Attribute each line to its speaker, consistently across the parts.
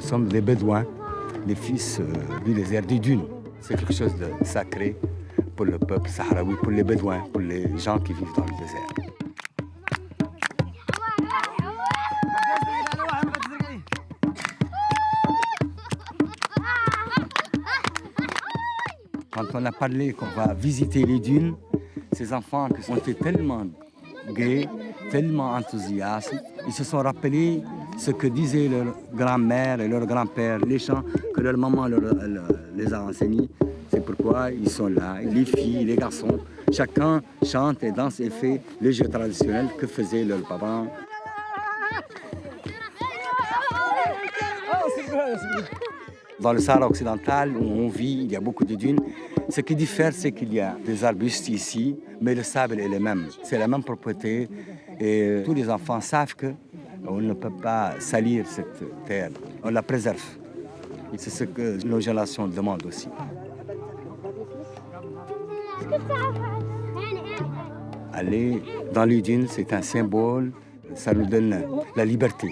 Speaker 1: sommes des Bédouins, les fils du désert des dunes. C'est quelque chose de sacré pour le peuple sahraoui, pour les Bédouins, pour les gens qui vivent dans le désert. Quand on a parlé qu'on va visiter les dunes, ces enfants ont été tellement gais, tellement enthousiastes, ils se sont rappelés ce que disaient leur grand-mère et leur grand-père, les chants que leur maman les a enseignés. C'est pourquoi ils sont là, les filles, les garçons, chacun chante et danse et fait les jeux traditionnels que faisaient leurs parents. Dans le Sahara occidental, où on vit, il y a beaucoup de dunes. Ce qui diffère, c'est qu'il y a des arbustes ici, mais le sable est le même. C'est la même propriété. Et tous les enfants savent qu'on ne peut pas salir cette terre. On la préserve. Et c'est ce que nos générations demandent aussi. Aller dans les dunes, c'est un symbole. Ça nous donne la liberté.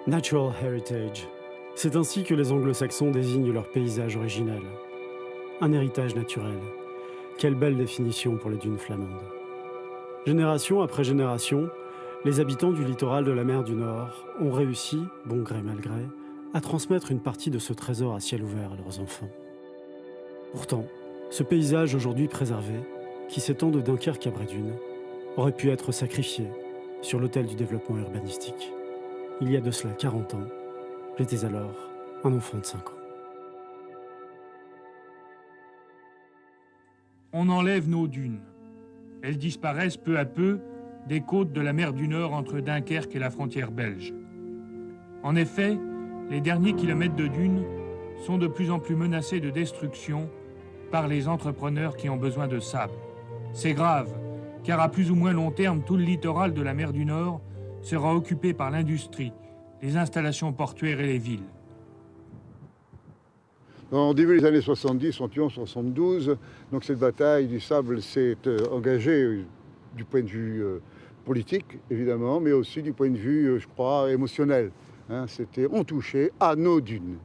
Speaker 2: Natural heritage. C'est ainsi que les anglo-saxons désignent leur paysage originel. Un héritage naturel. Quelle belle définition pour les dunes flamandes. Génération après génération, les habitants du littoral de la mer du Nord ont réussi, bon gré mal gré, à transmettre une partie de ce trésor à ciel ouvert à leurs enfants. Pourtant, ce paysage aujourd'hui préservé, qui s'étend de Dunkerque à Brédune, aurait pu être sacrifié sur l'autel du développement urbanistique. Il y a de cela 40 ans, j'étais alors un enfant de 5 ans.
Speaker 3: On enlève nos dunes. Elles disparaissent peu à peu des côtes de la mer du Nord entre Dunkerque et la frontière belge. En effet, les derniers kilomètres de dunes sont de plus en plus menacés de destruction par les entrepreneurs qui ont besoin de sable. C'est grave, car à plus ou moins long terme, tout le littoral de la mer du Nord sera occupé par l'industrie, les installations portuaires et les villes.
Speaker 4: Au début des années 70, 71, 72, donc cette bataille du sable s'est engagée du point de vue politique, évidemment, mais aussi du point de vue, je crois, émotionnel. On touchait à nos dunes.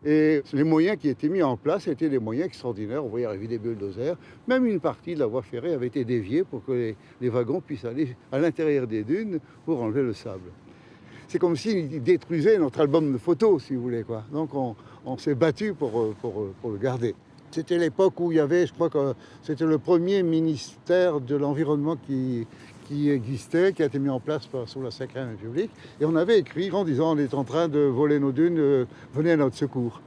Speaker 4: Et les moyens qui étaient mis en place étaient des moyens extraordinaires. On voyait arriver des bulldozers. Même une partie de la voie ferrée avait été déviée pour que les wagons puissent aller à l'intérieur des dunes pour enlever le sable. C'est comme s'ils détruisaient notre album de photos, si vous voulez, quoi. Donc on s'est battu pour le garder. C'était l'époque où il y avait, je crois que c'était le premier ministère de l'Environnement qui existait, qui a été mis en place sous la Cinquième République. Et on avait écrit en disant on est en train de voler nos dunes, venez à notre secours.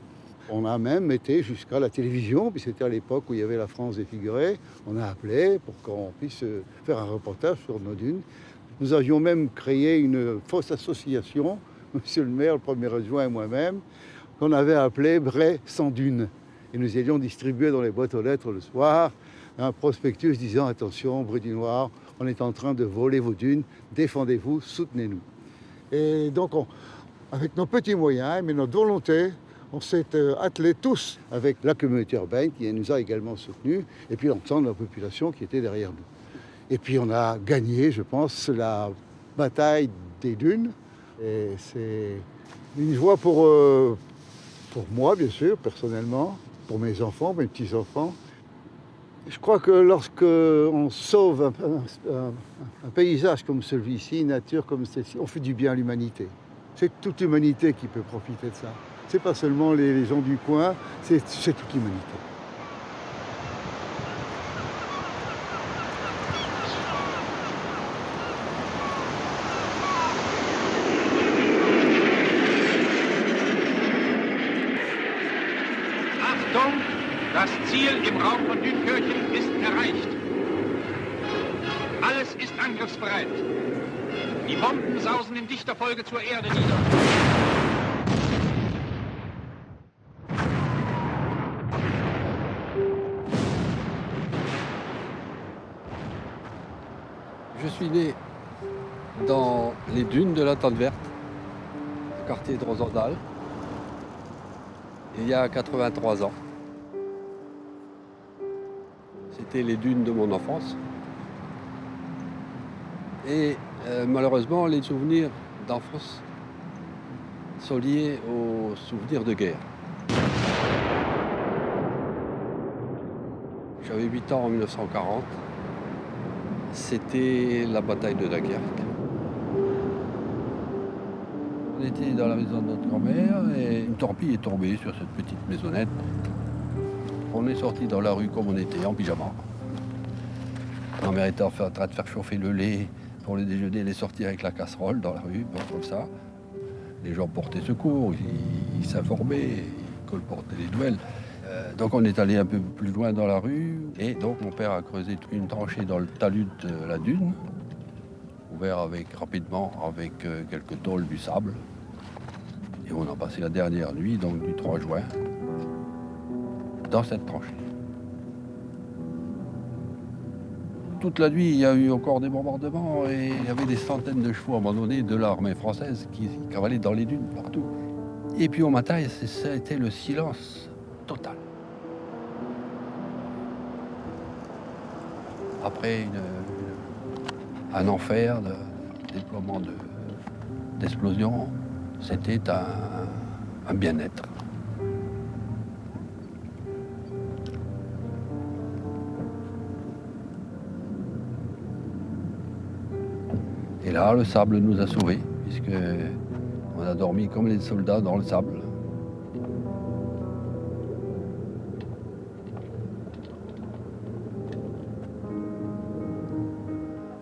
Speaker 4: On a même été jusqu'à la télévision, puis c'était à l'époque où il y avait la France défigurée. On a appelé pour qu'on puisse faire un reportage sur nos dunes. Nous avions même créé une fausse association, monsieur le maire, le premier adjoint et moi-même, qu'on avait appelé Bray sans dunes. Et nous allions distribuer dans les boîtes aux lettres le soir un prospectus disant attention, Brédunois, on est en train de voler vos dunes, défendez-vous, soutenez-nous. Et donc, avec nos petits moyens, mais notre volonté, on s'est attelés tous avec la communauté urbaine qui nous a également soutenus, et puis l'ensemble de la population qui était derrière nous. Et puis on a gagné, je pense, la bataille des dunes. Et c'est une joie pour moi, bien sûr, personnellement, pour mes enfants, mes petits-enfants. Je crois que lorsque on sauve un paysage comme celui-ci, une nature comme celle-ci, on fait du bien à l'humanité. C'est toute l'humanité qui peut profiter de ça. C'est pas seulement les gens du coin, c'est toute l'humanité.
Speaker 5: Achtung, das Ziel im Raum von Dünkirchen ist erreicht. Alles ist angriffsbereit. Die Bomben sausen in dichter Folge zur Erde nieder.
Speaker 6: Je suis né dans les dunes de la Tente Verte, au quartier de Rosendael, il y a 83 ans. C'était les dunes de mon enfance. Et malheureusement, les souvenirs d'enfance sont liés aux souvenirs de guerre. J'avais 8 ans en 1940. C'était la bataille de Dunkerque. On était dans la maison de notre grand-mère et une torpille est tombée sur cette petite maisonnette. On est sorti dans la rue comme on était, en pyjama. Ma mère était en train de faire chauffer le lait pour le déjeuner, elle est sortie avec la casserole dans la rue, comme ça. Les gens portaient secours, ils s'informaient, ils colportaient les nouvelles. Donc on est allé un peu plus loin dans la rue et donc mon père a creusé une tranchée dans le talus de la dune, ouvert rapidement avec quelques tôles du sable. Et on a passé la dernière nuit, donc du 3 juin, dans cette tranchée. Toute la nuit, il y a eu encore des bombardements et il y avait des centaines de chevaux abandonnés de l'armée française qui cavalaient dans les dunes partout. Et puis au matin, ça a été le silence total. Après un enfer de déploiement d'explosions, c'était un bien-être. Et là, le sable nous a sauvés, puisqu'on a dormi comme les soldats dans le sable.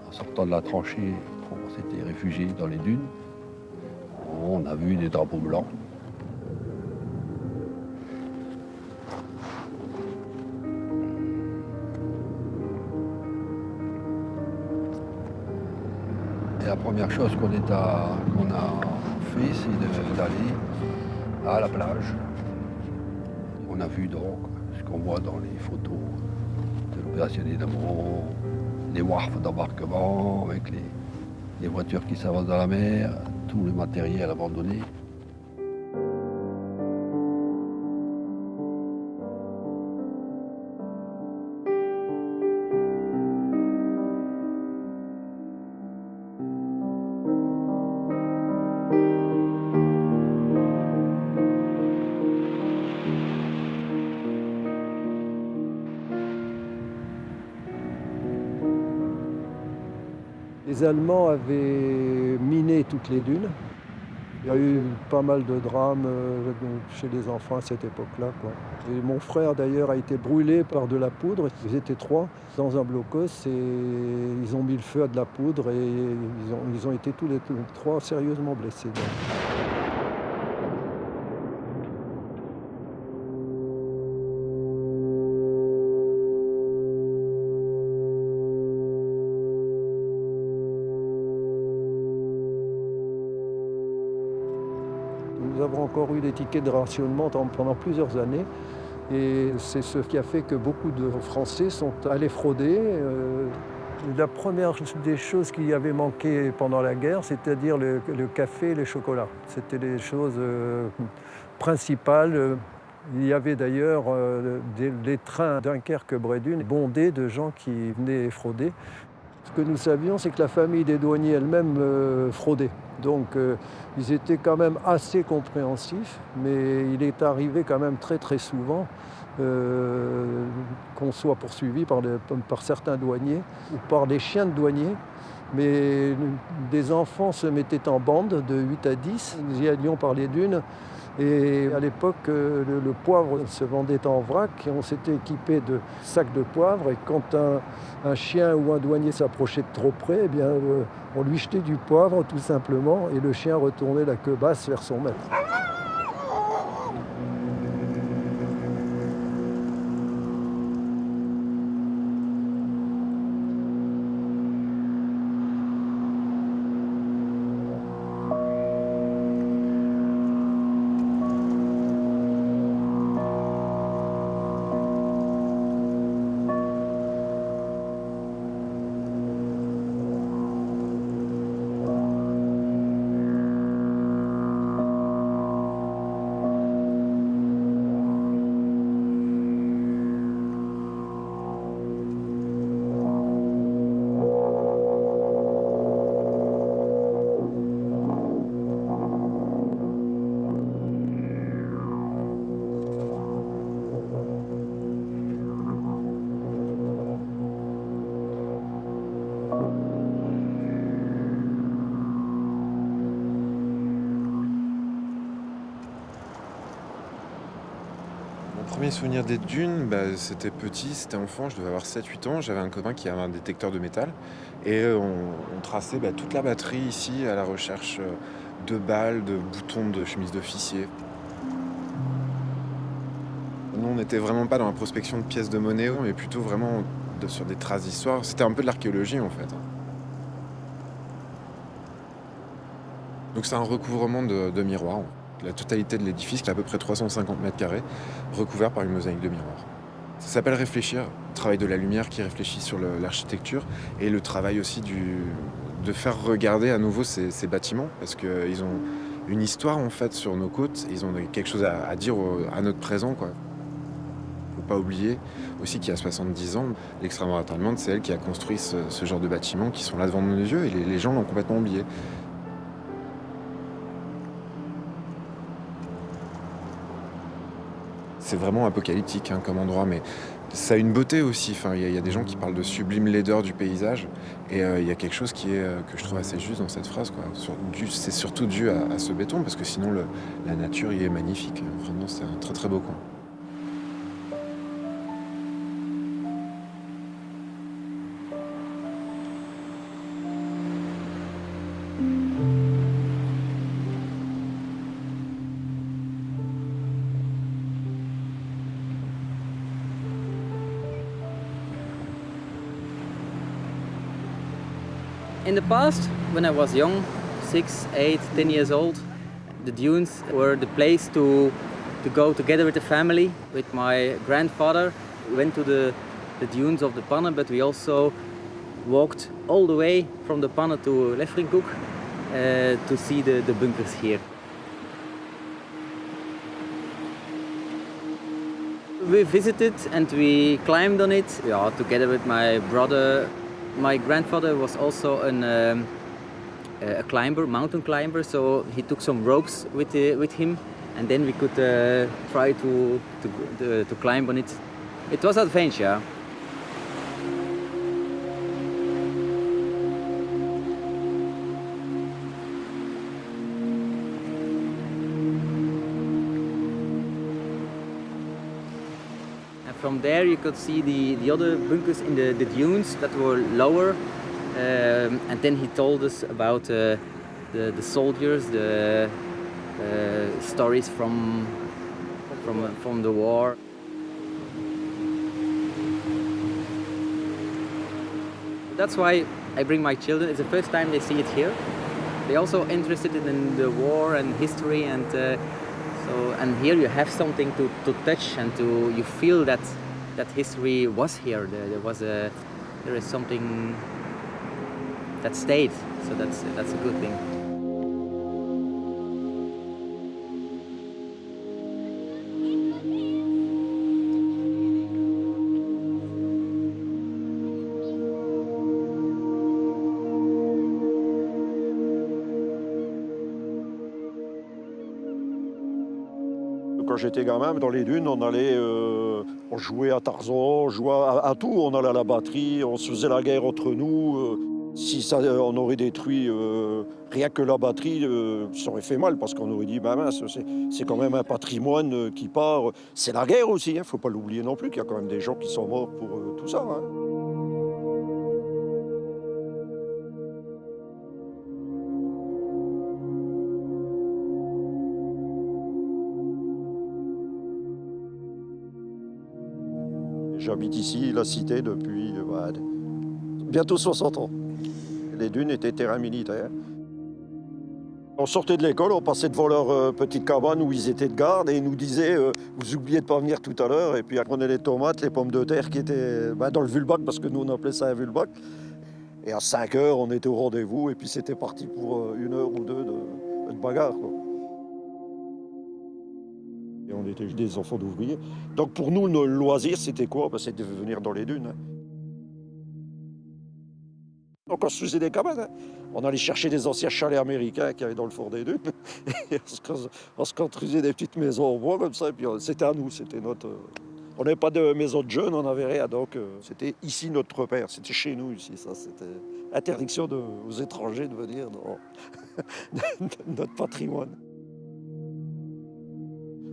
Speaker 6: En sortant de la tranchée, on s'était réfugié dans les dunes. On a vu des drapeaux blancs. Et la première chose qu'on a fait, c'est d'aller à la plage. On a vu donc ce qu'on voit dans les photos de l'opération Dynamo, les wharfs d'embarquement avec les voitures qui s'avancent dans la mer, tout le matériel abandonné.
Speaker 7: Les Allemands avaient miné toutes les dunes. Il y a eu pas mal de drames chez les enfants à cette époque-là, quoi. Et mon frère d'ailleurs a été brûlé par de la poudre. Ils étaient 3 dans un blocos et ils ont mis le feu à de la poudre et ils ont été tous les 3 sérieusement blessés. Nous avons encore eu des tickets de rationnement pendant plusieurs années. Et c'est ce qui a fait que beaucoup de Français sont allés frauder. La première des choses qui avaient manqué pendant la guerre, c'est-à-dire le café et le chocolat. C'était les choses principales. Il y avait d'ailleurs des trains Dunkerque-Brédune bondés de gens qui venaient frauder. Ce que nous savions, c'est que la famille des douaniers elle-même fraudait. Donc ils étaient quand même assez compréhensifs, mais il est arrivé quand même très très souvent qu'on soit poursuivi par certains douaniers ou par des chiens de douaniers. Mais des enfants se mettaient en bande de 8 à 10, nous y allions par les dunes Et à l'époque, le poivre se vendait en vrac et on s'était équipé de sacs de poivre. Et quand un chien ou un douanier s'approchait de trop près, eh bien, on lui jetait du poivre tout simplement et le chien retournait la queue basse vers son maître.
Speaker 8: Mon premier souvenir des dunes, c'était petit, c'était enfant, je devais avoir 7-8 ans. J'avais un copain qui avait un détecteur de métal et on traçait toute la batterie ici à la recherche de balles, de boutons de chemise d'officier. Nous, on n'était vraiment pas dans la prospection de pièces de monnaie, mais plutôt vraiment sur des traces d'histoire. C'était un peu de l'archéologie en fait. Donc c'est un recouvrement de miroirs. La totalité de l'édifice, qui est à peu près 350 mètres carrés, recouvert par une mosaïque de miroirs. Ça s'appelle réfléchir, le travail de la lumière qui réfléchit sur l'architecture et le travail aussi de faire regarder à nouveau ces bâtiments parce qu'ils ont une histoire en fait sur nos côtes, ils ont quelque chose à dire à notre présent, quoi. Faut pas oublier aussi qu'il y a 70 ans, l'extrême droite allemande, c'est elle qui a construit ce genre de bâtiments qui sont là devant nos yeux et les gens l'ont complètement oublié. C'est vraiment apocalyptique comme endroit, mais ça a une beauté aussi. Enfin, il y a des gens qui parlent de sublime laideur du paysage, et il y a quelque chose que je trouve assez juste dans cette phrase, quoi. C'est surtout dû à ce béton, parce que sinon la nature y est magnifique. Vraiment, c'est un très très beau coin.
Speaker 9: In the past, when I was young, 6, 8, 10 years old, the dunes were the place to go together with the family. With my grandfather, we went to the dunes of the Panne, but we also walked all the way from the Panne to Lefringhoek to see the bunkers here. We visited and we climbed on it, together with my brother. My grandfather was also a climber, mountain climber, so he took some ropes with him, and then we could try to climb on it. It was adventure. From there you could see the other bunkers in the dunes that were lower, and then he told us about the soldiers, the stories from the war. That's why I bring my children. It's the first time they see it here. They're also interested in the war and history, and and here you have something to touch and you feel that history was here. There is something that stayed, so that's a good thing.
Speaker 10: Quand j'étais gamin, dans les dunes, on allait, on jouait à Tarzan, on jouait à tout. On allait à la batterie, on se faisait la guerre entre nous. Si ça, on aurait détruit rien que la batterie, ça aurait fait mal parce qu'on aurait dit, bah mince, c'est quand même un patrimoine qui part. C'est la guerre aussi, il ne faut pas l'oublier non plus, qu'il y a quand même des gens qui sont morts pour tout ça. Hein. J'habite ici, la cité, depuis bientôt 60 ans. Les dunes étaient terrain militaire. On sortait de l'école, on passait devant leur petite cabane où ils étaient de garde et ils nous disaient vous oubliez de pas venir tout à l'heure. Et puis on prenait les tomates, les pommes de terre qui étaient dans le vulbac, parce que nous on appelait ça un vulbac. Et à 5 heures, on était au rendez-vous et puis c'était parti pour 1 heure ou 2 de bagarre. Quoi. Et on était des enfants d'ouvriers. Donc pour nous, le loisir, c'était quoi? C'était de venir dans les dunes. Hein. On construisait des cabanes. Hein. On allait chercher des anciens chalets américains qui avaient dans le fort des dunes. Et on se construisait des petites maisons en bois comme ça. Et puis c'était à nous, c'était notre... On n'avait pas de maison de jeunes, on n'avait rien. Donc c'était ici notre repère, c'était chez nous ici. Ça, c'était interdiction aux étrangers de venir dans notre patrimoine.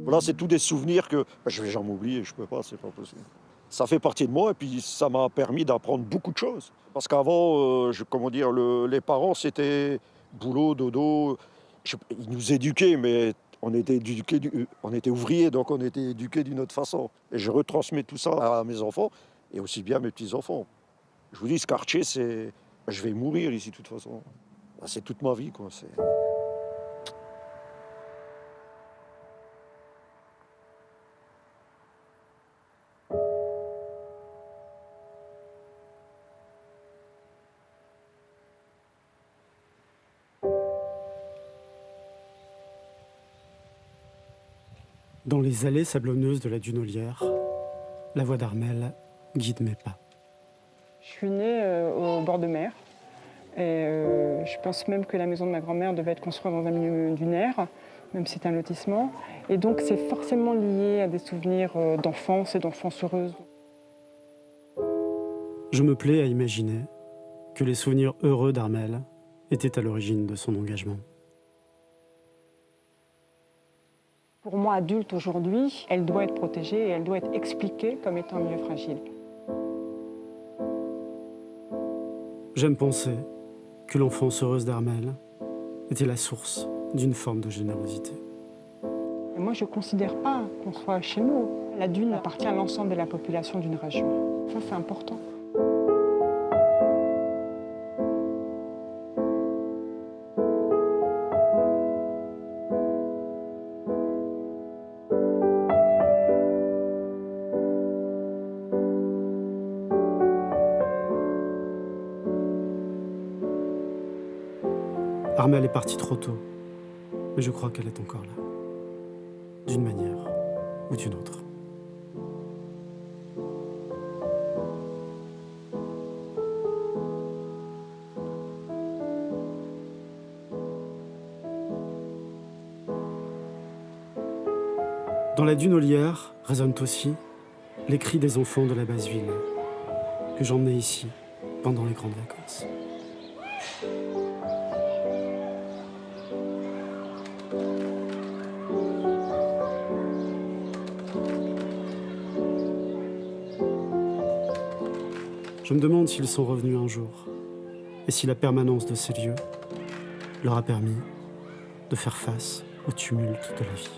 Speaker 10: Voilà, c'est tous des souvenirs que je vais jamais oublier, je peux pas, c'est pas possible. Ça fait partie de moi et puis ça m'a permis d'apprendre beaucoup de choses. Parce qu'avant, les parents, c'était boulot, dodo. Ils nous éduquaient, mais on était ouvriers, donc on était éduqués d'une autre façon. Et je retransmets tout ça à mes enfants et aussi bien à mes petits-enfants. Je vous dis, ce quartier, je vais mourir ici de toute façon. C'est toute ma vie, quoi.
Speaker 2: Dans les allées sablonneuses de la Dunolière, la voix d'Armelle guide mes pas.
Speaker 11: Je suis née au bord de mer. Et je pense même que la maison de ma grand-mère devait être construite dans un milieu dunaire, même si c'est un lotissement. Et donc c'est forcément lié à des souvenirs d'enfance et d'enfance heureuse.
Speaker 2: Je me plais à imaginer que les souvenirs heureux d'Armelle étaient à l'origine de son engagement.
Speaker 11: Pour moi, adulte aujourd'hui, elle doit être protégée et elle doit être expliquée comme étant un milieu fragile.
Speaker 2: J'aime penser que l'enfance heureuse d'Armelle était la source d'une forme de générosité.
Speaker 11: Et moi, je ne considère pas qu'on soit chez nous. La dune appartient à l'ensemble de la population d'une région. Ça, c'est important.
Speaker 2: Armelle est partie trop tôt, mais je crois qu'elle est encore là, d'une manière ou d'une autre. Dans la Dunolière résonnent aussi les cris des enfants de la basse ville, que j'emmenais ici pendant les grandes vacances. Je me demande s'ils sont revenus un jour, et si la permanence de ces lieux leur a permis de faire face au tumulte de la vie.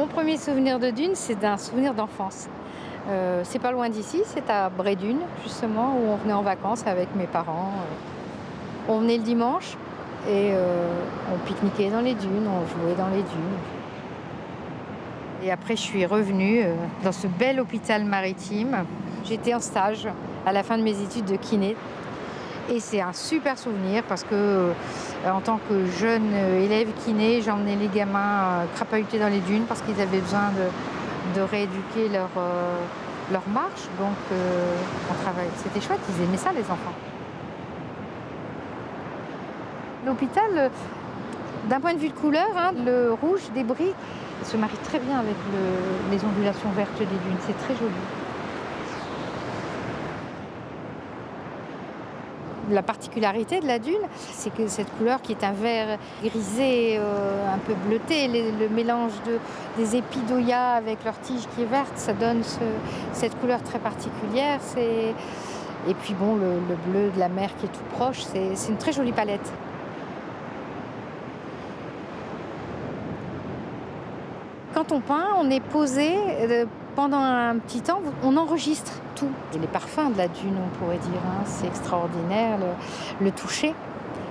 Speaker 12: Mon premier souvenir de dune, c'est un souvenir d'enfance. C'est pas loin d'ici, c'est à Bray-Dunes, justement, où on venait en vacances avec mes parents. On venait le dimanche et on pique-niquait dans les dunes, on jouait dans les dunes. Et après, je suis revenue dans ce bel hôpital maritime. J'étais en stage à la fin de mes études de kiné. Et c'est un super souvenir parce que, en tant que jeune élève kiné, j'emmenais les gamins crapahuter dans les dunes parce qu'ils avaient besoin de rééduquer leur marche. Donc, on travaille. C'était chouette, ils aimaient ça, les enfants. L'hôpital, d'un point de vue de couleur, le rouge des briques se marie très bien avec les ondulations vertes des dunes. C'est très joli. La particularité de la dune, c'est que cette couleur qui est un vert grisé, un peu bleuté, le mélange des épis d'Oya avec leur tige qui est verte, ça donne cette couleur très particulière. Et puis bon, le bleu de la mer qui est tout proche, c'est une très jolie palette. Quand on peint, on est posé pendant un petit temps, on enregistre tout. Et les parfums de la dune, on pourrait dire, c'est extraordinaire, le toucher.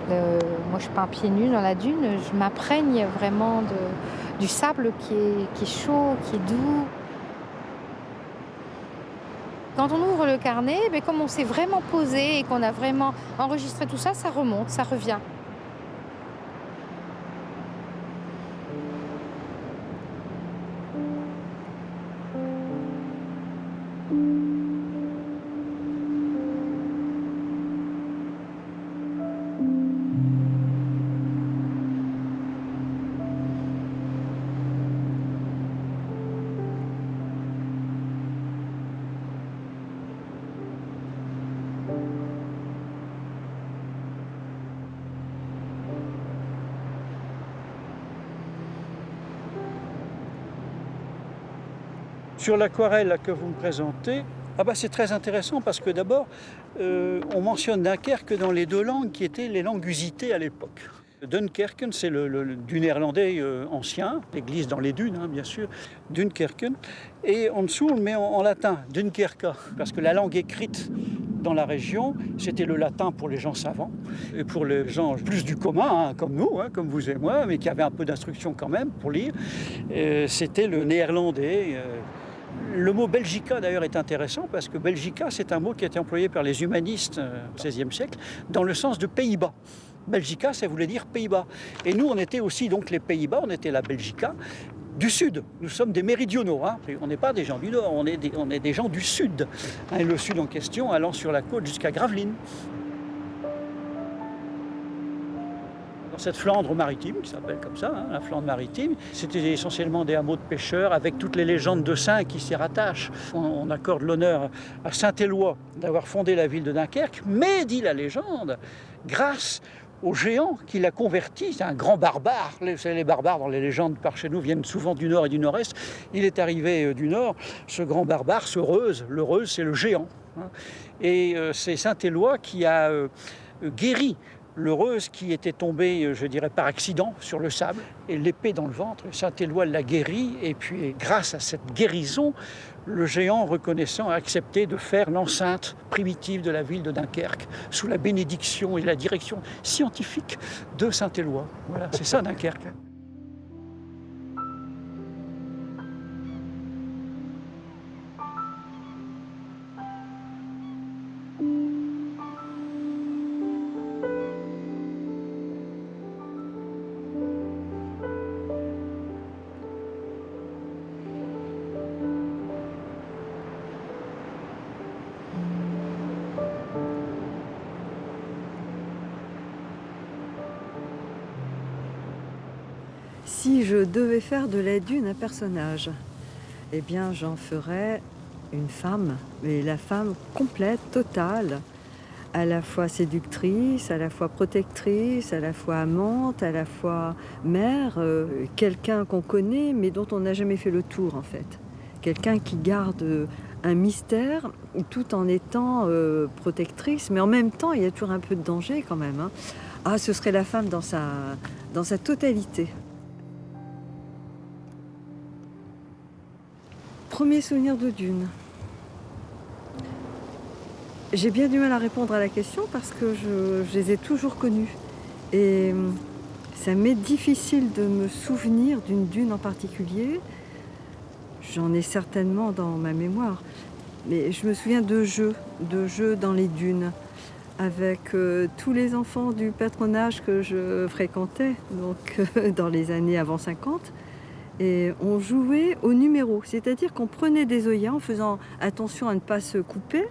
Speaker 12: Moi, je peins pieds nus dans la dune, je m'imprègne vraiment du sable qui est chaud, qui est doux. Quand on ouvre le carnet, comme on s'est vraiment posé et qu'on a vraiment enregistré tout ça, ça remonte, ça revient.
Speaker 13: Sur l'aquarelle que vous me présentez, c'est très intéressant parce que d'abord, on mentionne Dunkerque dans les deux langues qui étaient les langues usitées à l'époque. Dunkerken, c'est du néerlandais ancien, l'église dans les dunes, bien sûr, Dunkerken. Et en dessous, on le met en latin, Dunkerca, parce que la langue écrite dans la région, c'était le latin pour les gens savants, et pour les gens plus du commun, comme nous, comme vous et moi, mais qui avaient un peu d'instruction quand même pour lire, c'était le néerlandais. Le mot Belgica, d'ailleurs, est intéressant parce que Belgica, c'est un mot qui a été employé par les humanistes au XVIe siècle dans le sens de Pays-Bas. Belgica, ça voulait dire Pays-Bas. Et nous, on était aussi donc les Pays-Bas, on était la Belgica du Sud. Nous sommes des méridionaux. On n'est pas des gens du Nord, on est des gens du Sud. Et le Sud en question allant sur la côte jusqu'à Gravelines. Cette Flandre maritime, qui s'appelle comme ça, la Flandre maritime, c'était essentiellement des hameaux de pêcheurs avec toutes les légendes de saints qui s'y rattachent. On accorde l'honneur à Saint-Éloi d'avoir fondé la ville de Dunkerque, mais, dit la légende, grâce au géant qui l'a converti, c'est un grand barbare. Les barbares dans les légendes par chez nous viennent souvent du nord et du nord-est. Il est arrivé du nord, ce grand barbare, ce Reuse. Le Reuse, c'est le géant. Et c'est Saint-Éloi qui a guéri le Reuse qui était tombé, je dirais, par accident sur le sable, et l'épée dans le ventre. Saint-Éloi l'a guéri, et puis grâce à cette guérison, le géant reconnaissant a accepté de faire l'enceinte primitive de la ville de Dunkerque, sous la bénédiction et la direction scientifique de Saint-Éloi. Voilà, c'est ça Dunkerque.
Speaker 14: Si je devais faire de la dune un personnage, eh bien j'en ferais une femme, mais la femme complète, totale, à la fois séductrice, à la fois protectrice, à la fois amante, à la fois mère, quelqu'un qu'on connaît mais dont on n'a jamais fait le tour en fait. Quelqu'un qui garde un mystère tout en étant protectrice, mais en même temps il y a toujours un peu de danger quand même. Ce serait la femme dans sa totalité. Premier souvenir de dune. J'ai bien du mal à répondre à la question parce que je les ai toujours connus. Et ça m'est difficile de me souvenir d'une dune en particulier. J'en ai certainement dans ma mémoire. Mais je me souviens de jeux dans les dunes, avec tous les enfants du patronage que je fréquentais, donc dans les années avant 50. Et on jouait au numéro, c'est-à-dire qu'on prenait des œillets en faisant attention à ne pas se couper.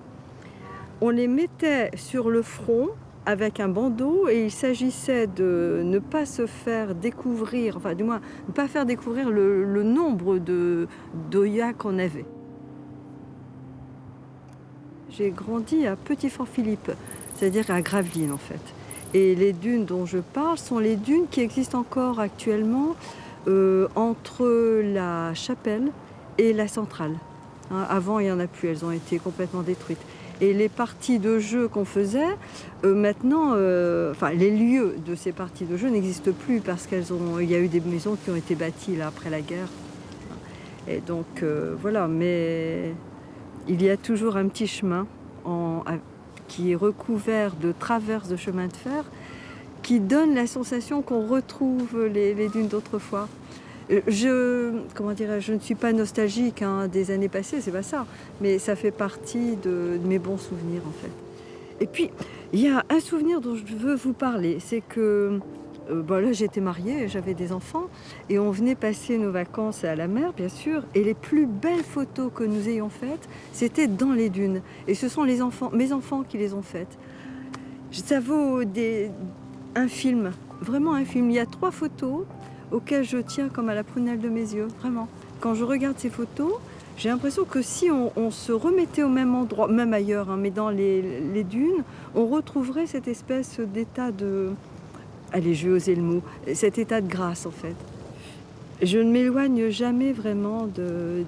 Speaker 14: On les mettait sur le front avec un bandeau et il s'agissait de ne pas se faire découvrir, enfin du moins ne pas faire découvrir le nombre d'œillets qu'on avait. J'ai grandi à Petit-Fort-Philippe, c'est-à-dire à Gravelines en fait. Et les dunes dont je parle sont les dunes qui existent encore actuellement entre la Chapelle et la Centrale. Hein, avant, il n'y en a plus, elles ont été complètement détruites. Et les parties de jeu qu'on faisait, maintenant, les lieux de ces parties de jeu n'existent plus parce qu'il y a eu des maisons qui ont été bâties là, après la guerre. Et donc, voilà, mais il y a toujours un petit chemin qui est recouvert de traverses de chemin de fer qui donne la sensation qu'on retrouve les dunes d'autrefois. Je ne suis pas nostalgique des années passées, c'est pas ça, mais ça fait partie de mes bons souvenirs en fait. Et puis, il y a un souvenir dont je veux vous parler, c'est que là j'étais mariée, j'avais des enfants, et on venait passer nos vacances à la mer, bien sûr, et les plus belles photos que nous ayons faites, c'était dans les dunes. Et ce sont mes enfants qui les ont faites. Ça vaut un film, vraiment un film. Il y a 3 photos auxquelles je tiens comme à la prunelle de mes yeux, vraiment. Quand je regarde ces photos, j'ai l'impression que si on se remettait au même endroit, même ailleurs, mais dans les dunes, on retrouverait cette espèce d'état de... Allez, je vais oser le mot, cet état de grâce en fait. Je ne m'éloigne jamais vraiment de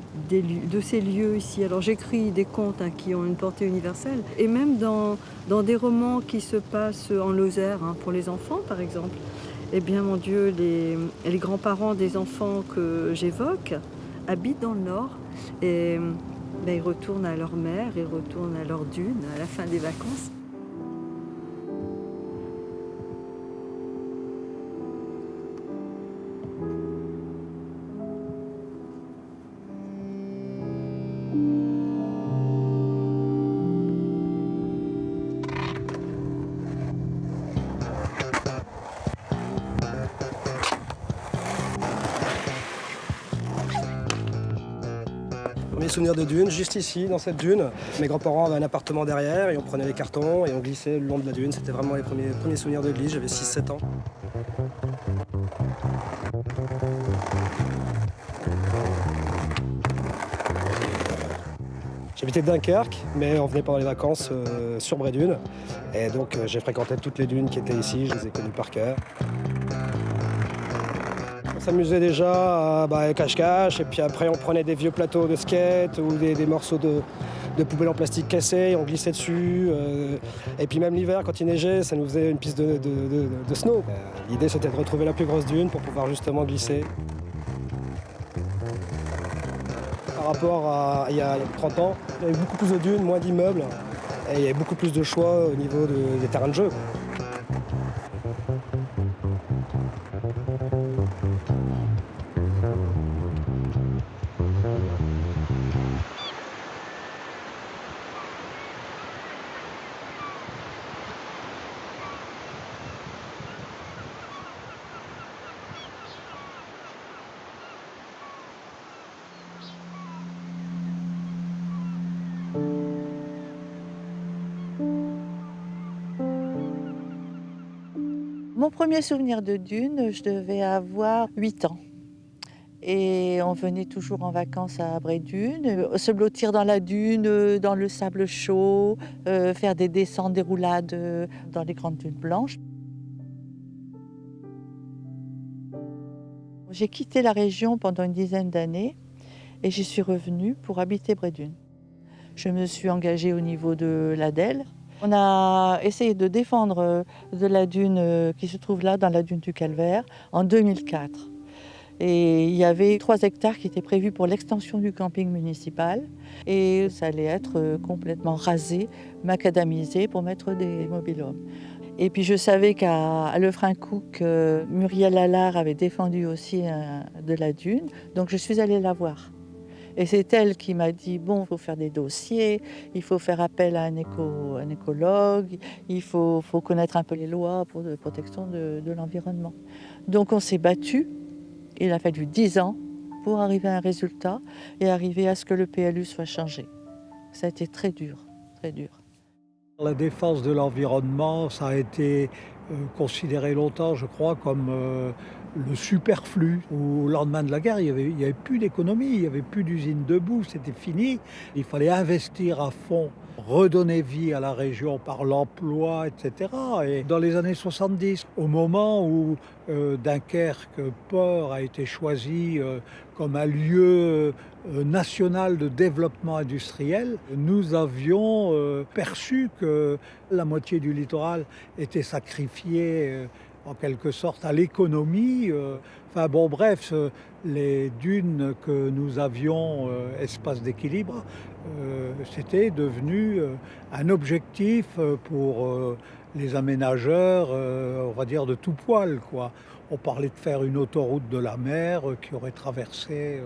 Speaker 14: ces lieux ici. Alors j'écris des contes qui ont une portée universelle, et même dans des romans qui se passent en Lozère, pour les enfants par exemple. Eh bien mon Dieu, les grands-parents des enfants que j'évoque habitent dans le Nord, et ils retournent à leur mer, ils retournent à leur dune à la fin des vacances.
Speaker 15: Mes souvenirs de dune, juste ici, dans cette dune. Mes grands-parents avaient un appartement derrière et on prenait les cartons et on glissait le long de la dune. C'était vraiment les premiers souvenirs de glisse, j'avais 6-7 ans. J'habitais Dunkerque, mais on venait pendant les vacances sur Brédune. Et donc j'ai fréquenté toutes les dunes qui étaient ici, je les ai connues par cœur. On s'amusait déjà à cache-cache, et puis après on prenait des vieux plateaux de skate ou des morceaux de poubelles en plastique cassées, on glissait dessus. Et puis même l'hiver, quand il neigeait, ça nous faisait une piste de snow. L'idée c'était de retrouver la plus grosse dune pour pouvoir justement glisser. Par rapport à il y a 30 ans, il y avait beaucoup plus de dunes, moins d'immeubles, et il y avait beaucoup plus de choix au niveau des terrains de jeu.
Speaker 16: Mon premier souvenir de dune, je devais avoir 8 ans. Et on venait toujours en vacances à Brédune, se blottir dans la dune, dans le sable chaud, faire des descentes, des roulades dans les grandes dunes blanches. J'ai quitté la région pendant une dizaine d'années et j'y suis revenue pour habiter Brédune. Je me suis engagée au niveau de l'ADEL. On a essayé de défendre de la dune qui se trouve là, dans la dune du Calvaire, en 2004. Et il y avait 3 hectares qui étaient prévus pour l'extension du camping municipal. Et ça allait être complètement rasé, macadamisé pour mettre des mobil-homes. Et puis je savais qu'à Lefrancouc, Muriel Allard avait défendu aussi de la dune. Donc je suis allée la voir. Et c'est elle qui m'a dit, bon, il faut faire des dossiers, il faut faire appel à un écologue, il faut connaître un peu les lois de protection de l'environnement. Donc on s'est battu, il a fallu 10 ans pour arriver à un résultat et arriver à ce que le PLU soit changé. Ça a été très dur, très dur.
Speaker 17: La défense de l'environnement, ça a été considéré longtemps, je crois, comme le superflu. Au lendemain de la guerre, il n'y avait plus d'économie, il n'y avait plus d'usines debout, c'était fini. Il fallait investir à fond, redonner vie à la région par l'emploi, etc. Et dans les années 70, au moment où Dunkerque port a été choisi comme un lieu national de développement industriel, nous avions perçu que la moitié du littoral était sacrifiée en quelque sorte à l'économie. Enfin bon, bref, les dunes que nous avions, espace d'équilibre, c'était devenu un objectif pour les aménageurs, on va dire de tout poil, quoi. On parlait de faire une autoroute de la mer qui aurait traversé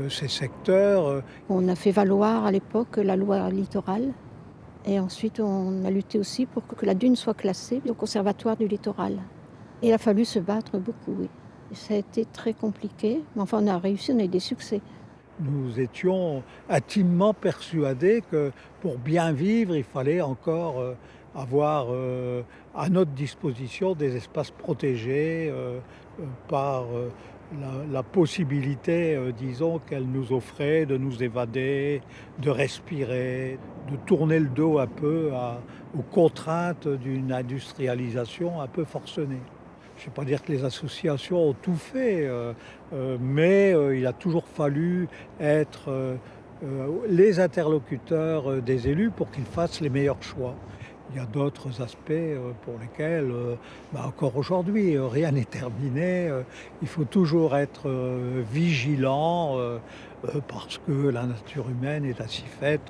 Speaker 17: ces secteurs.
Speaker 18: On a fait valoir à l'époque la loi littorale. Et ensuite, on a lutté aussi pour que la dune soit classée au conservatoire du littoral. Il a fallu se battre beaucoup, oui. Ça a été très compliqué, mais enfin, on a réussi, on a eu des succès.
Speaker 17: Nous étions intimement persuadés que pour bien vivre, il fallait encore avoir à notre disposition des espaces protégés par la possibilité, disons, qu'elle nous offrait de nous évader, de respirer, de tourner le dos un peu aux contraintes d'une industrialisation un peu forcenée. Je ne vais pas dire que les associations ont tout fait, mais il a toujours fallu être les interlocuteurs des élus pour qu'ils fassent les meilleurs choix. Il y a d'autres aspects pour lesquels, encore aujourd'hui, rien n'est terminé. Il faut toujours être vigilant parce que la nature humaine est ainsi faite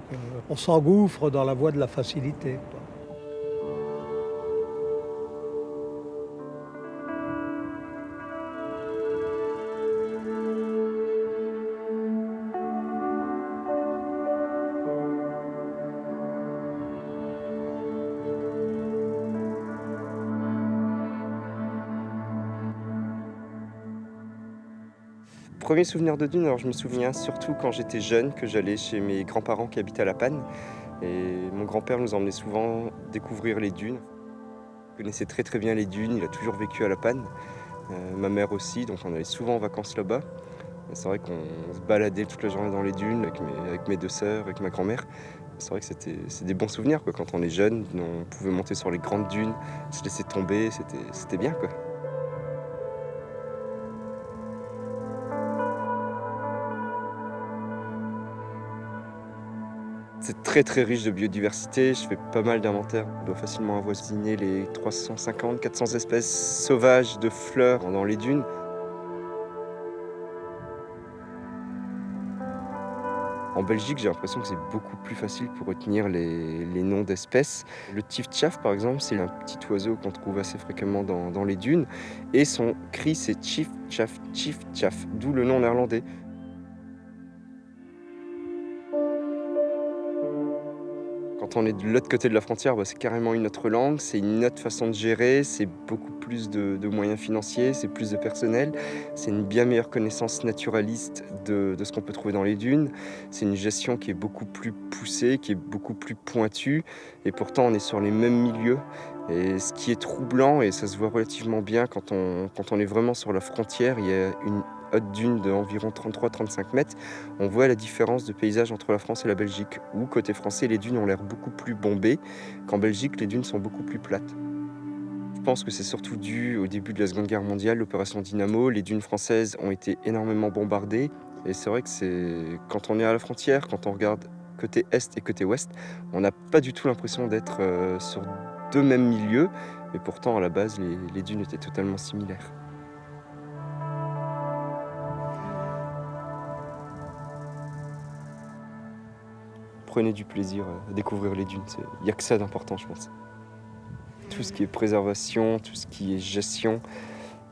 Speaker 17: qu'on s'engouffre dans la voie de la facilité.
Speaker 19: Premier souvenir de dune, alors je me souviens surtout quand j'étais jeune, que j'allais chez mes grands-parents qui habitaient à La Panne. Et mon grand-père nous emmenait souvent découvrir les dunes. Il connaissait très très bien les dunes, il a toujours vécu à La Panne. Ma mère aussi, donc on allait souvent en vacances là-bas. C'est vrai qu'on se baladait toute la journée dans les dunes avec mes 2 sœurs, avec ma grand-mère. C'est vrai que c'est des bons souvenirs, quoi. Quand on est jeune, on pouvait monter sur les grandes dunes, se laisser tomber, c'était bien, quoi. C'est très très riche de biodiversité, je fais pas mal d'inventaires. On doit facilement avoisiner les 350-400 espèces sauvages de fleurs dans les dunes. En Belgique, j'ai l'impression que c'est beaucoup plus facile pour retenir les noms d'espèces. Le tifchaf, par exemple, c'est un petit oiseau qu'on trouve assez fréquemment dans les dunes. Et son cri, c'est tifchaf, tifchaf, d'où le nom néerlandais. Quand on est de l'autre côté de la frontière, c'est carrément une autre langue, c'est une autre façon de gérer, c'est beaucoup plus de moyens financiers, c'est plus de personnel, c'est une bien meilleure connaissance naturaliste de ce qu'on peut trouver dans les dunes. C'est une gestion qui est beaucoup plus poussée, qui est beaucoup plus pointue, et pourtant on est sur les mêmes milieux. Et ce qui est troublant, et ça se voit relativement bien quand on est vraiment sur la frontière, il y a une haute dune d'environ 33-35 mètres, on voit la différence de paysage entre la France et la Belgique, où côté français, les dunes ont l'air beaucoup plus bombées, qu'en Belgique, les dunes sont beaucoup plus plates. Je pense que c'est surtout dû au début de la Seconde Guerre mondiale, l'opération Dynamo. Les dunes françaises ont été énormément bombardées, et c'est vrai que quand on est à la frontière, quand on regarde côté est et côté ouest, on n'a pas du tout l'impression d'être sur 2 mêmes milieux, et pourtant à la base, les dunes étaient totalement similaires. prenez du plaisir à découvrir les dunes. Il n'y a que ça d'important, je pense. Tout ce qui est préservation, tout ce qui est gestion,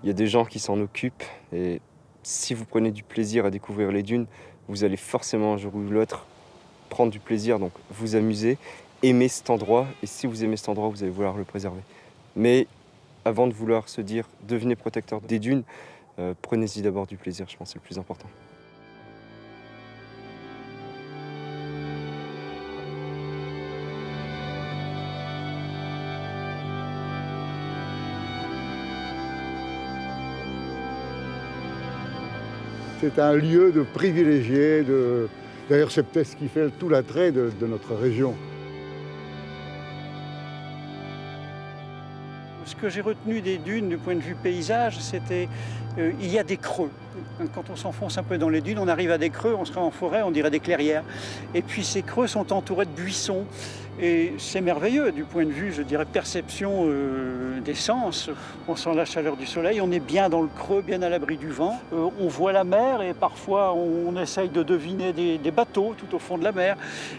Speaker 19: il y a des gens qui s'en occupent. Et si vous prenez du plaisir à découvrir les dunes, vous allez forcément un jour ou l'autre prendre du plaisir, donc vous amuser, aimer cet endroit. Et si vous aimez cet endroit, vous allez vouloir le préserver. Mais avant de vouloir se dire « devenez protecteur des dunes », prenez-y d'abord du plaisir, je pense que c'est le plus important.
Speaker 4: C'est un lieu de privilégié. D'ailleurs, c'est peut-être ce qui fait tout l'attrait de notre région.
Speaker 13: Ce que j'ai retenu des dunes du point de vue paysage, c'était il y a des creux. Quand on s'enfonce un peu dans les dunes, on arrive à des creux, on serait en forêt, on dirait des clairières. Et puis ces creux sont entourés de buissons. Et c'est merveilleux du point de vue, je dirais, perception des sens. On sent la chaleur du soleil, on est bien dans le creux, bien à l'abri du vent. On voit la mer et parfois on essaye de deviner des bateaux tout au fond de la mer.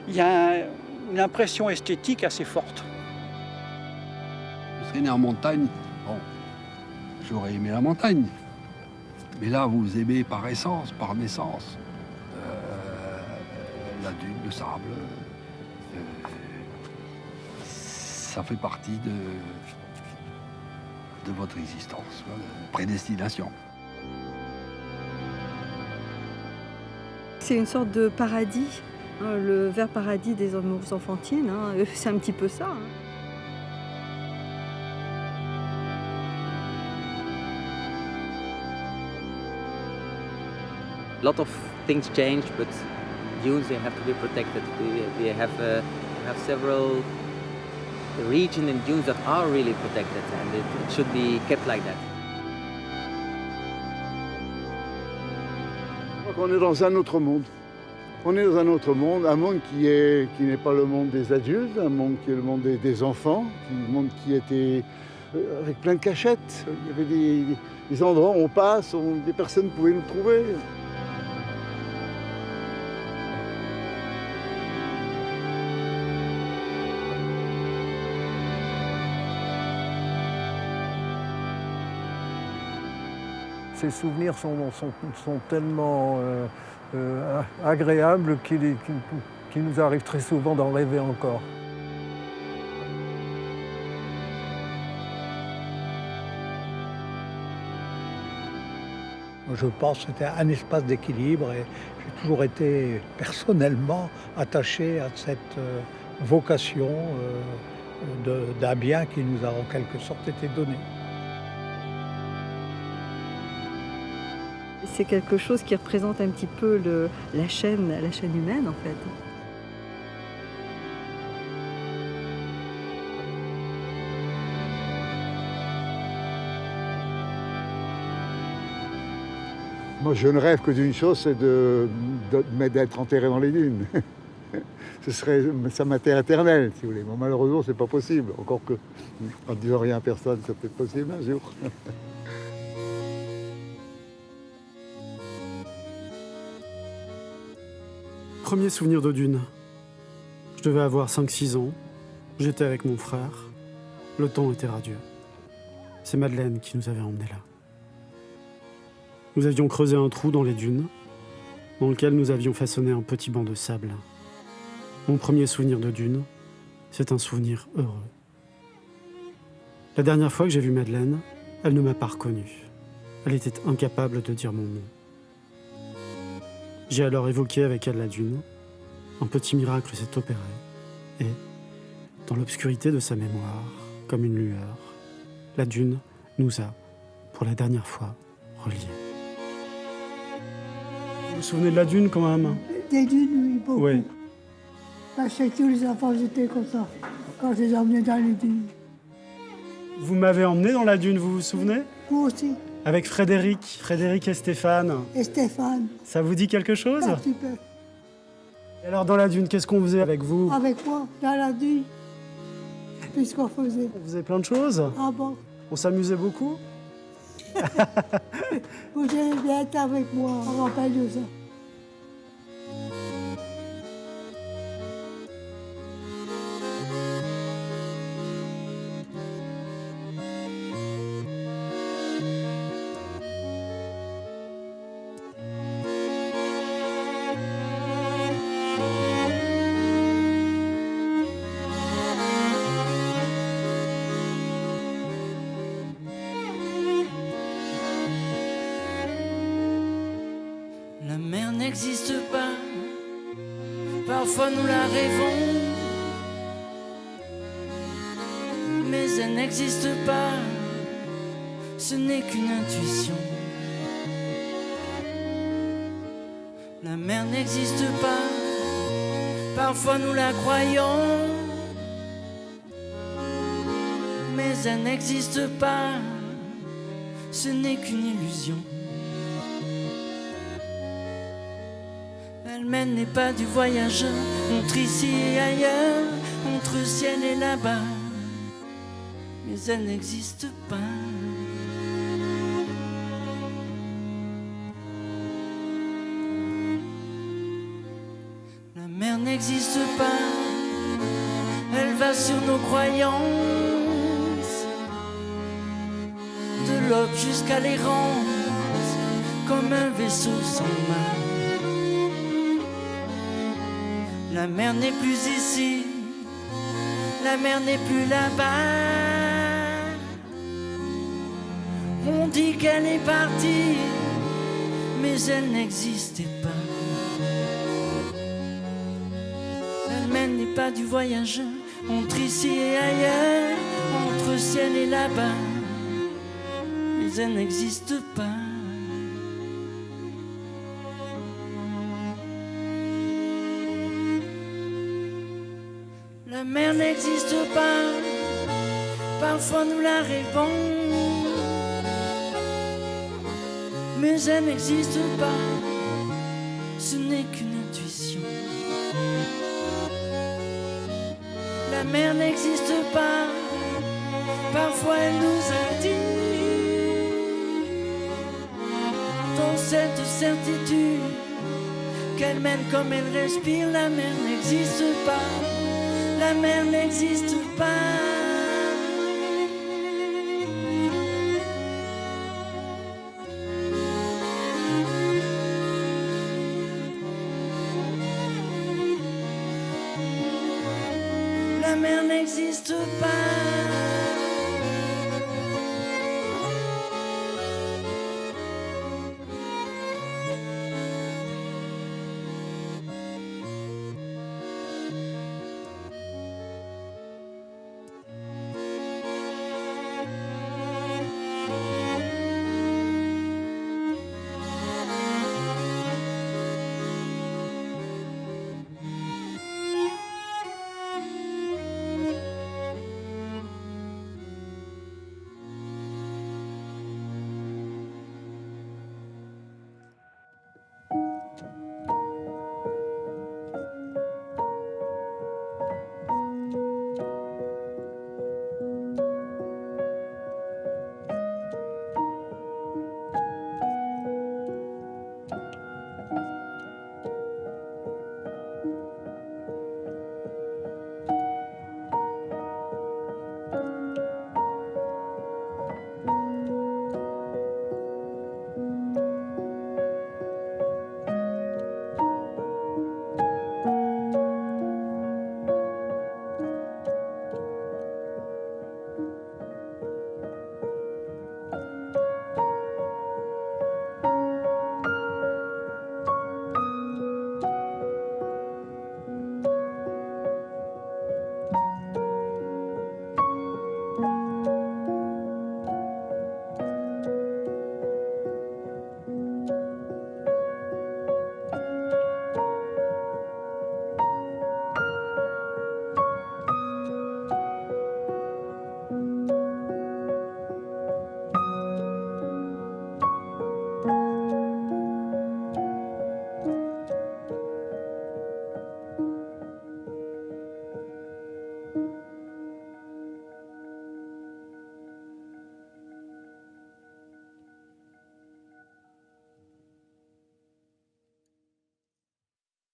Speaker 13: Il y a une impression esthétique assez forte.
Speaker 6: Je serais né en montagne, bon, j'aurais aimé la montagne. Mais là, vous aimez par essence, par naissance, la dune, le sable. Ça fait partie de votre existence, prédestination.
Speaker 14: C'est une sorte de paradis, hein, le vert paradis des amours enfantines, hein, c'est un petit peu ça. Hein.
Speaker 9: A lot of things change, but dunes, they have to be protected. We have several regions in dunes that are really protected, and it should be kept like that.
Speaker 4: On est dans un autre monde. On est dans un autre monde, un monde qui n'est pas le monde des adultes, un monde qui est le monde des enfants, un monde qui était avec plein de cachettes. Il y avait des endroits où on passe, des personnes pouvaient nous trouver.
Speaker 7: Ces souvenirs sont tellement agréables qu'il nous arrive très souvent d'en rêver encore.
Speaker 17: Je pense que c'était un espace d'équilibre et j'ai toujours été personnellement attaché à cette vocation d'un bien qui nous a en quelque sorte été donné.
Speaker 14: C'est quelque chose qui représente un petit peu la chaîne humaine, en fait.
Speaker 4: Moi, je ne rêve que d'une chose, c'est d'être enterré dans les dunes. Ça m'atterre éternel, si vous voulez. Bon, malheureusement, c'est pas possible. Encore que, en disant rien à personne, ça peut être possible un jour.
Speaker 2: Premier souvenir de dune. Je devais avoir 5-6 ans. J'étais avec mon frère. Le temps était radieux. C'est Madeleine qui nous avait emmenés là. Nous avions creusé un trou dans les dunes, dans lequel nous avions façonné un petit banc de sable. Mon premier souvenir de dune, c'est un souvenir heureux. La dernière fois que j'ai vu Madeleine, elle ne m'a pas reconnu. Elle était incapable de dire mon nom. J'ai alors évoqué avec elle la dune. Un petit miracle s'est opéré. Et, dans l'obscurité de sa mémoire, comme une lueur, la dune nous a, pour la dernière fois, reliés. Vous vous souvenez de la dune quand même?
Speaker 20: Des dunes, oui, beaucoup.
Speaker 2: Oui.
Speaker 20: Parce que tous les enfants, j'étais content quand je les emmenais dans les dunes.
Speaker 2: Vous m'avez emmené dans la dune, vous vous souvenez?
Speaker 20: Moi aussi.
Speaker 2: Avec Frédéric et Stéphane.
Speaker 20: Et Stéphane.
Speaker 2: Ça vous dit quelque chose?
Speaker 20: Un petit peu.
Speaker 2: Et alors dans la dune, qu'est-ce qu'on faisait avec vous?
Speaker 20: Avec moi, dans la dune. Qu'est-ce qu'on faisait?
Speaker 2: On faisait plein de choses.
Speaker 20: Ah bon?
Speaker 2: On s'amusait beaucoup.
Speaker 20: Vous allez bien être avec moi, on rappelle de ça.
Speaker 21: n'existe pas. Parfois nous la rêvons, mais elle n'existe pas. Ce n'est qu'une intuition. La mer n'existe pas. Parfois nous la croyons, mais elle n'existe pas. Ce n'est qu'une illusion. Elle mène n'est pas du voyageur, entre ici et ailleurs, entre ciel et là-bas, mais elle n'existe pas. La mer n'existe pas, elle va sur nos croyances, de l'aube jusqu'à l'errance, comme un vaisseau sans mât. La mer n'est plus ici, la mer n'est plus là-bas. On dit qu'elle est partie, mais elle n'existait pas. La mer n'est pas du voyageur, entre ici et ailleurs, entre ciel et là-bas, mais elle n'existe pas. La mer n'existe pas, parfois nous la rêvons, mais elle n'existe pas, ce n'est qu'une intuition. La mer n'existe pas, parfois elle nous a dit, dans cette certitude qu'elle mène comme elle respire. La mer n'existe pas. La mer n'existe pas. La mer n'existe pas.